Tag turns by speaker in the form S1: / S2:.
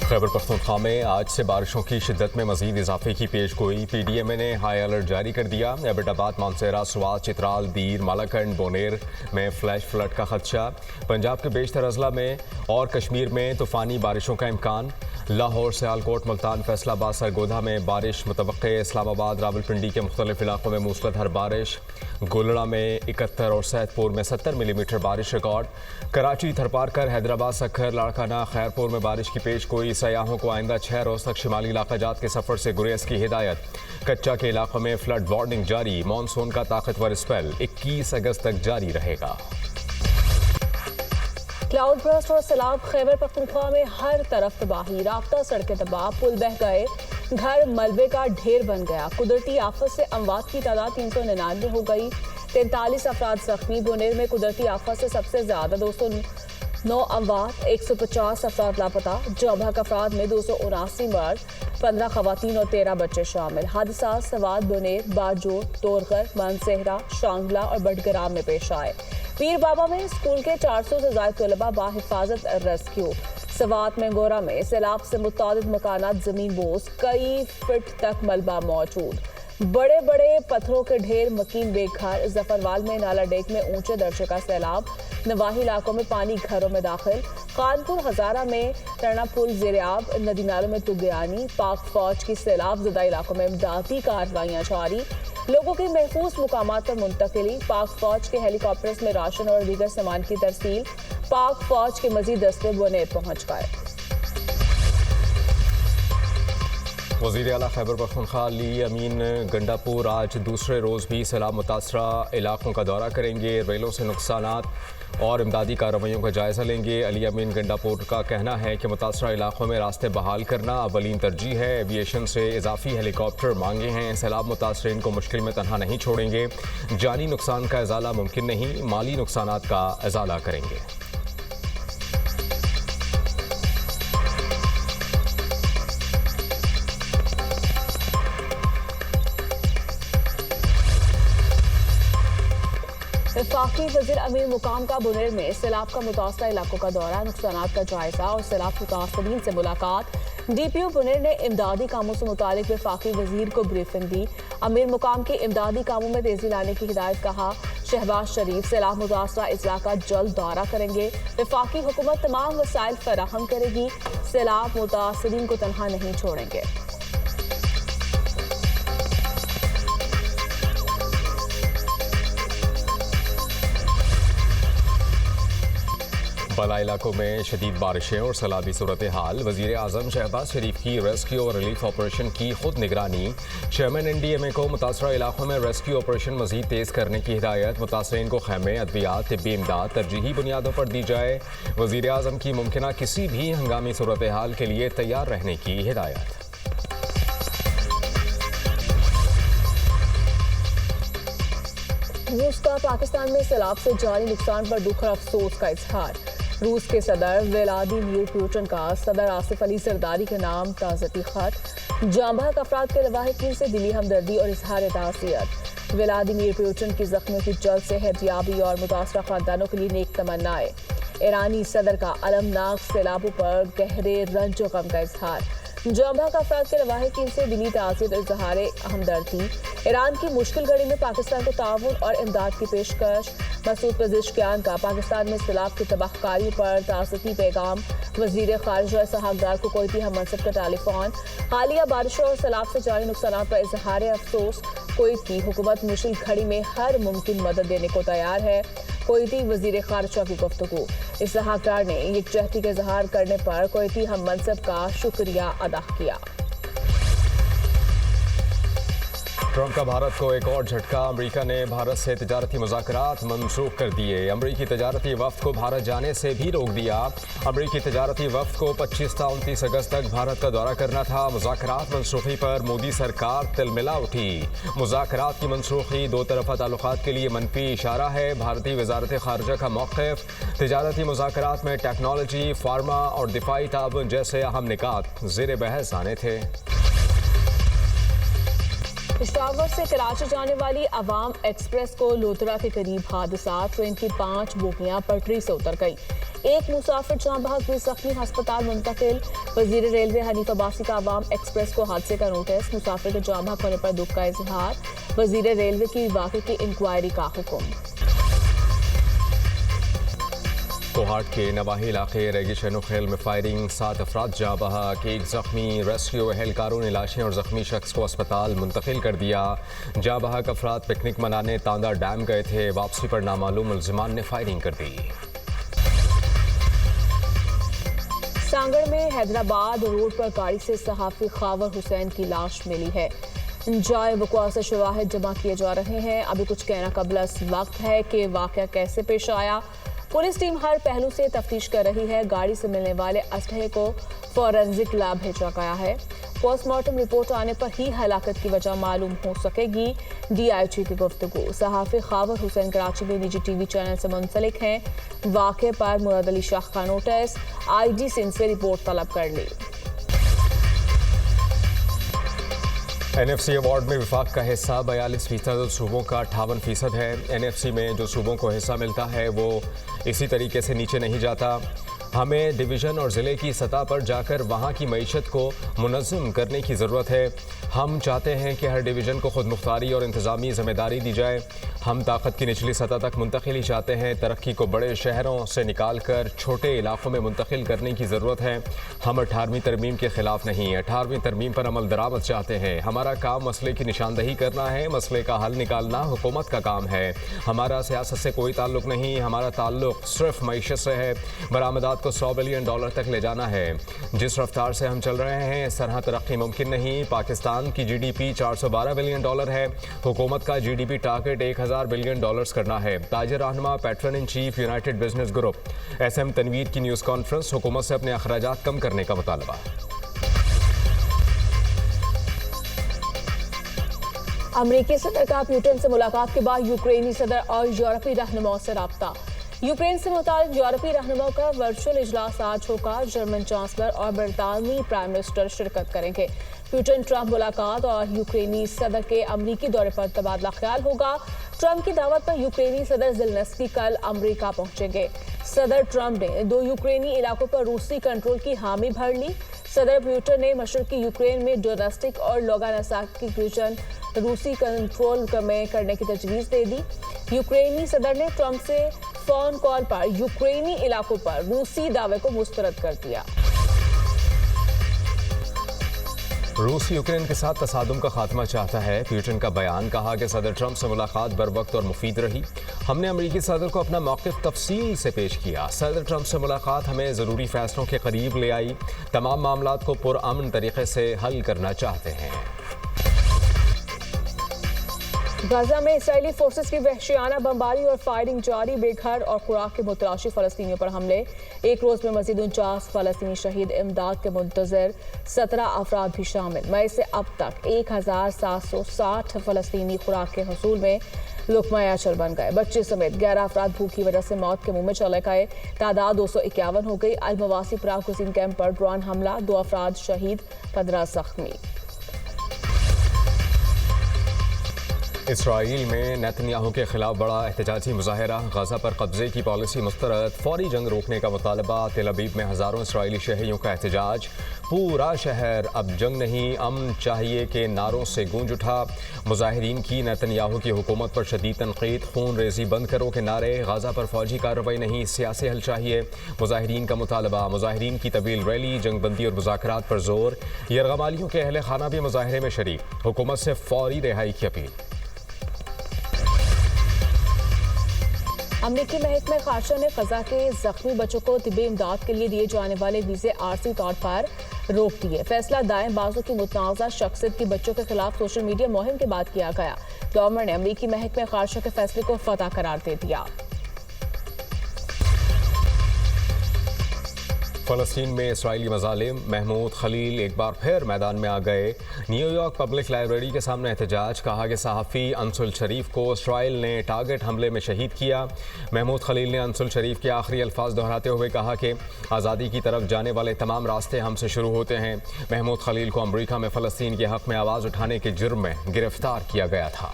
S1: खैबर पख्तूनख्वा में आज से बारिशों की शिद्दत में मजीद इजाफे की पेशगोई। PDMA ने हाई अलर्ट जारी कर दिया। एबटाबाद, मानसेरा, स्वात, चित्राल, दीर, मालाकंड, बोनेर में फ्लैश फ्लड का खदशा। पंजाब के बेशतर अजला में और कश्मीर में तूफ़ानी बारिशों का इम्कान। लाहौर, सियालकोट, मुल्तान, फैसलाबाद, सरगोधा में बारिश मुतवक्के। इस्लामाबाद, रावलपिंडी के मुख्तलिफ इलाकों में मूसलाधार बारिश। गुलड़ा में 71 और सैदपुर में 70 मिलीमीटर बारिश रिकॉर्ड। कराची, थरपारकर, हैदराबाद, सखर, लाड़काना, खैरपुर में बारिश की पेशगोई। सयाहों को आइंदा 6 रोज तक शिमाली इलाकाजात के सफर से गुरेज की हिदायत। कच्चा के इलाकों में फ्लड वार्निंग जारी। मानसून का ताकतवर स्पेल 21 अगस्त तक जारी रहेगा।
S2: क्लाउड बर्स्ट और सैलाब। खैबर पख्तूनख्वा में हर तरफ तबाही, राफ्ता सड़कें तबाह, पुल बह गए, घर मलबे का ढेर बन गया। कुदरती आफत से अमवात की तादाद 399 हो गई। 43 अफराद जख्मी। बोनेर में कुदरती आफत से सबसे ज्यादा 209 अमवात, 150 अफराद लापता। जौभक अफराद में 279 मर्द, 15 खवातीन और 13 बच्चे शामिल। हादसा सवात, बोनेर, बाजो, तोरगर, मानसेहरा, शांगला और बडगराम में पेश आए। पीर बाबा में स्कूल के 400 से ज्यादा तलबा बाहिफाजत रेस्क्यू। सवात में गोरा में सैलाब से मुतादिद मकानात जमीन बोस, कई फीट तक मलबा मौजूद। बड़े बड़े पत्थरों के ढेर, मकीन बेघर। जफरवाल में नाला डेक में ऊंचे दर्जे का सैलाब। नवाही इलाकों में पानी घरों में दाखिल। कानपुर हजारा में टर्ना पुल ज़ेर-ए-आब। नदी नालों में तुगयानी। पाक फौज की सैलाब ज़दा इलाकों में इमदादी कार्रवाइयाँ जारी। लोगों की महफूज मुकामात पर मुंतकिली। पाक फौज के हेलीकॉप्टर्स में राशन और दीगर सामान की तरसील। पाक फौज के मजीद दस्ते बोनेर पहुंच गए।
S1: वज़ीर आला खैबर पख्तूनख्वा अली अमीन गंडापुर आज दूसरे रोज़ भी सैलाब मुतासरा इलाकों का दौरा करेंगे। रेलों से नुकसानात और इमदादी कार्रवाइयों का जायज़ा लेंगे। अली अमीन गंडापुर का कहना है कि मुतासरा इलाकों में रास्ते बहाल करना अवलीन तरजीह है। एविएशन से इजाफी हेलीकॉप्टर मांगे हैं। सैलाब मुतासरीन को मुश्किल में तनहा नहीं छोड़ेंगे। जानी नुकसान का इजाला मुमकिन नहीं, माली नुकसानात का इजाला करेंगे।
S2: वफाकी वज़ीर अमीर मुकाम का बोनेर में सैलाब का मुतासरा इलाकों का दौरा, नुकसानात का जायजा और सैलाब मुतासरीन से मुलाकात। DPO बोनेर ने इमदादी कामों से मुतालिक वफाकी वज़ीर को ब्रीफिंग दी। अमीर मुकाम के इमदादी कामों में तेजी लाने की हिदायत। कहा शहबाज शरीफ सैलाब मुतासरा इजला का जल्द दौरा करेंगे। वफाकी हुकूमत तमाम वसाइल फराहम करेगी। सैलाब मुतासरीन को तनहा नहीं छोड़ेंगे।
S1: बला इलाकों में शदीद बारिशें और सैलाबी सूरत हाल। वज़ीर आज़म शहबाज शरीफ की रेस्क्यू और रिलीफ ऑपरेशन की खुद निगरानी। चेयरमैन NDMA को मुतासरा इलाकों में रेस्क्यू ऑपरेशन मजीद तेज़ करने की हिदायत। मुतासरीन को खैमे, अद्वियात, तिब्बी इमदाद तरजीही बुनियादों पर दी जाए। वज़ीर आज़म की मुमकिना किसी भी हंगामी सूरत हाल के लिए तैयार रहने की हिदायत।
S2: रूस का पाकिस्तान में सैलाब से जारी नुकसान पर दुख और अफसोस का इजहार। रूस के सदर व्लादिमीर पुतिन का सदर आसिफ अली जरदारी के नाम ताज़ती खत। जांबाक अफराद के लवाहिकीन से दिली हमदर्दी और इजहार ताज़ियत। व्लादिमीर पुतिन की जख्मियों की जल्द सेहतयाबी और मुतासरा खानदानों के लिए नेक तमन्नाएं। ईरानी सदर का अलमनाक सैलाबों पर गहरे रंज और गम का इजहार। जांबाक अफराद के लवाहिकीन से दिली ताज़ियत और इजहार हमदर्दी। ईरान की मुश्किल घड़ी में पाकिस्तान को ताउन और इमदाद की पेशकश। मसूद पेजिशकियान का पाकिस्तान में सैलाब की तबाहकारी पर ताज़ती पैगाम। वज़ीर ख़ारिजा इसहाक़ डार को कोयती हम मनसब का टेलीफोन। हालिया बारिशों और सैलाब से जारी नुकसान पर इजहार अफसोस। कुवैत की हुकूमत मुश्किल घड़ी में हर मुमकिन मदद देने को तैयार है। कुवैती वज़ीर ख़ारिजा की गुफ्तगू। इसहाक़ डार ने यकजहती का इजहार करने पर कुवैती हम मनसब का शुक्रिया अदा किया।
S1: ट्रंप का भारत को एक और झटका। अमेरिका ने भारत से तजारती मुज़ाकरात मनसूख कर दिए। अमेरिकी तजारती वफ़द को भारत जाने से भी रोक दिया। अमेरिकी तजारती वफ़द को 25 से 29 अगस्त तक भारत का दौरा करना था। मुज़ाकरात मनसूखी पर मोदी सरकार तिलमिला उठी। मुज़ाकरात की मनसूखी दो तरफ़ा ताल्लुकात के लिए मनफी इशारा है। भारतीय वज़ारत ख़ारिजा का मौक़िफ़ तजारती मुज़ाकरात में टेक्नोलॉजी, फार्मा और दिफाई ताउन जैसे अहम निकात ज़ेर बहस आने थे।
S2: پشاور سے کراچی جانے والی عوام ایکسپریس کو لودھرا کے قریب حادثہ، ٹرین کی 5 بوگیاں پٹری سے اتر گئی، ایک مسافر جاں بحق ہوئی زخمی، ہسپتال منتقل۔ وزیر ریلوے حنیف عباسی کا عوام ایکسپریس کو حادثے کا نوٹس، مسافر کے جاں بحق ہونے پر دکھ کا اظہار، وزیر ریلوے کی واقعے کی انکوائری کا حکم۔
S1: کوہاٹ کے نواحی علاقے ریگیشن خیل میں فائرنگ، 7 افراد جاں بحق، 1 زخمی، ریسکیو اہلکاروں نے لاشیں اور زخمی شخص کو اسپتال منتقل کر دیا۔ جاں بحق افراد پکنک منانے تاندہ ڈیم گئے تھے، واپسی پر نامعلوم ملزمان نے فائرنگ کر دی۔
S2: سانگڑ میں حیدرآباد روڈ پر گاڑی سے صحافی خاور حسین کی لاش ملی ہے، جائے وقوع سے شواہد جمع کیے جا رہے ہیں، ابھی کچھ کہنا قبل از وقت ہے کہ واقعہ کیسے پیش آیا۔ پولیس ٹیم ہر پہلو سے تفتیش کر رہی ہے، گاڑی سے ملنے والے اسلحے کو فورینزک لیب بھیجا گیا ہے، پوسٹ مارٹم رپورٹ آنے پر ہی ہلاکت کی وجہ معلوم ہو سکے گی، ڈی آئی جی کی گفتگو۔ صحافی خاور حسین کراچی میں نجی ٹی وی چینل سے منسلک ہیں، واقعے پر مراد علی شاہ کا نوٹس، آئی جی سندھ سے رپورٹ طلب کر لی۔
S1: این ایف سی ایوارڈ میں وفاق کا حصہ 42%، صوبوں کا 58% ہے۔ این ایف سی میں جو صوبوں کو حصہ ملتا ہے وہ اسی طریقے سے نیچے نہیں جاتا۔ ہمیں ڈویژن اور ضلع کی سطح پر جا کر وہاں کی معیشت کو منظم کرنے کی ضرورت ہے۔ ہم چاہتے ہیں کہ ہر ڈویژن کو خود مختاری اور انتظامی ذمہ داری دی جائے۔ ہم طاقت کی نچلی سطح تک منتقلی چاہتے ہیں، ترقی کو بڑے شہروں سے نکال کر چھوٹے علاقوں میں منتقل کرنے کی ضرورت ہے۔ ہم 18ویں ترمیم کے خلاف نہیں، 18ویں ترمیم پر عمل درآمد چاہتے ہیں۔ ہمارا کام مسئلے کی نشاندہی کرنا ہے، مسئلے کا حل نکالنا حکومت کا کام ہے۔ ہمارا سیاست سے کوئی تعلق نہیں، ہمارا تعلق صرف معیشت سے ہے۔ برآمدات کو $100 بلین تک لے جانا ہے۔ جس رفتار سے ہم چل رہے ہیں اس طرح ترقی ممکن نہیں۔ پاکستان کی جی ڈی پی $412 بلین ہے، حکومت کا G D P target $1000 billion کرنا ہے۔ تاجر رہنما patron in chief united business group S M Tanveer کی نیوز کانفرنس، حکومت سے اپنے اخراجات کم کرنے کا مطالبہ۔
S2: امریکی صدر کا پیوٹن سے ملاقات کے بعد یوکرینی صدر اور یورپی رہنماؤں سے رابطہ۔ یوکرین سے متعلق یورپی رہنماؤں کا ورچوئل اجلاس آج ہوگا، جرمن چانسلر اور برطانوی پرائم منسٹر شرکت کریں گے۔ پیوٹن ٹرمپ ملاقات اور یوکرینی صدر کے امریکی دورے پر تبادلہ خیال ہوگا۔ ٹرمپ کی دعوت پر یوکرینی صدر زیلنسکی کل امریکہ پہنچیں گے۔ صدر ٹرمپ نے 2 یوکرینی علاقوں پر روسی کنٹرول کی حامی بھر لی۔ صدر پیوٹن نے مشرقی یوکرین میں ڈونیٹسک اور لوگانسک کی ریجن روسی کنٹرول میں کرنے کی تجویز دے دی۔ یوکرینی صدر نے ٹرمپ سے فون کال پر یوکرینی علاقوں پر روسی دعوے کو مسترد کر دیا۔
S1: روس یوکرین کے ساتھ تصادم کا خاتمہ چاہتا ہے، پیوٹن کا بیان، کہا کہ صدر ٹرمپ سے ملاقات بروقت اور مفید رہی۔ ہم نے امریکی صدر کو اپنا موقف تفصیل سے پیش کیا۔ صدر ٹرمپ سے ملاقات ہمیں ضروری فیصلوں کے قریب لے آئی، تمام معاملات کو پرامن طریقے سے حل کرنا چاہتے ہیں۔
S2: غزہ میں اسرائیلی فورسز کی وحشیانہ بمباری اور فائرنگ جاری، بے گھر اور خوراک کے متلاشی فلسطینیوں پر حملے، ایک روز میں مزید 49 فلسطینی شہید، امداد کے منتظر 17 افراد بھی شامل۔ مئی سے اب تک 1760 فلسطینی خوراک کے حصول میں لقمہ اچل بن گئے، بچے سمیت 11 افراد بھوک کی وجہ سے موت کے منہ میں چلے گئے، تعداد 251 ہو گئی۔ المواسی پراگ گزین کیمپ پر ڈرون حملہ، 2 افراد شہید، 15 زخمی۔
S1: اسرائیل میں نیتنیاہو کے خلاف بڑا احتجاجی مظاہرہ، غزہ پر قبضے کی پالیسی مسترد، فوری جنگ روکنے کا مطالبہ، تل ابیب میں ہزاروں اسرائیلی شہریوں کا احتجاج، پورا شہر اب جنگ نہیں امن چاہیے کے نعروں سے گونج اٹھا۔ مظاہرین کی نیتنیاہو کی حکومت پر شدید تنقید، خون ریزی بند کرو کے نعرے، غزہ پر فوجی کارروائی نہیں سیاسی حل چاہیے، مظاہرین کا مطالبہ، مظاہرین کی طویل ریلی، جنگ بندی اور مذاکرات پر زور، یرغمالیوں کے اہل خانہ بھی مظاہرے میں شریک، حکومت سے فوری رہائی کی اپیل۔
S2: امریکی محکمہ خارجہ نے غزہ کے زخمی بچوں کو طبی امداد کے لیے دیے جانے والے ویزے عارضی طور پر روک دیے۔ فیصلہ دائیں بازو کی متنازع شخصیت کی بچوں کے خلاف سوشل میڈیا مہم کے بعد کیا گیا۔ گورنر نے امریکی محکمہ خارجہ کے فیصلے کو فتح قرار دے دیا۔
S1: फलस्तीन में इसराइली मजालिम, महमूद खलील एक बार फिर मैदान में आ गए। न्यूयॉर्क पब्लिक लाइब्रेरी के सामने एहतजाज। कहा कि सहाफ़ी अंसुल शरीफ को इसराइल ने टारगेट हमले में शहीद किया। महमूद खलील ने अंसुल शरीफ के आखिरी अल्फाज दोहराते हुए कहा कि आज़ादी की तरफ जाने वाले तमाम रास्ते हमसे शुरू होते हैं। महमूद खलील को अमरीका में फ़लस्तीन के हक़ में आवाज़ उठाने के जुर्म में गिरफ्तार किया गया था।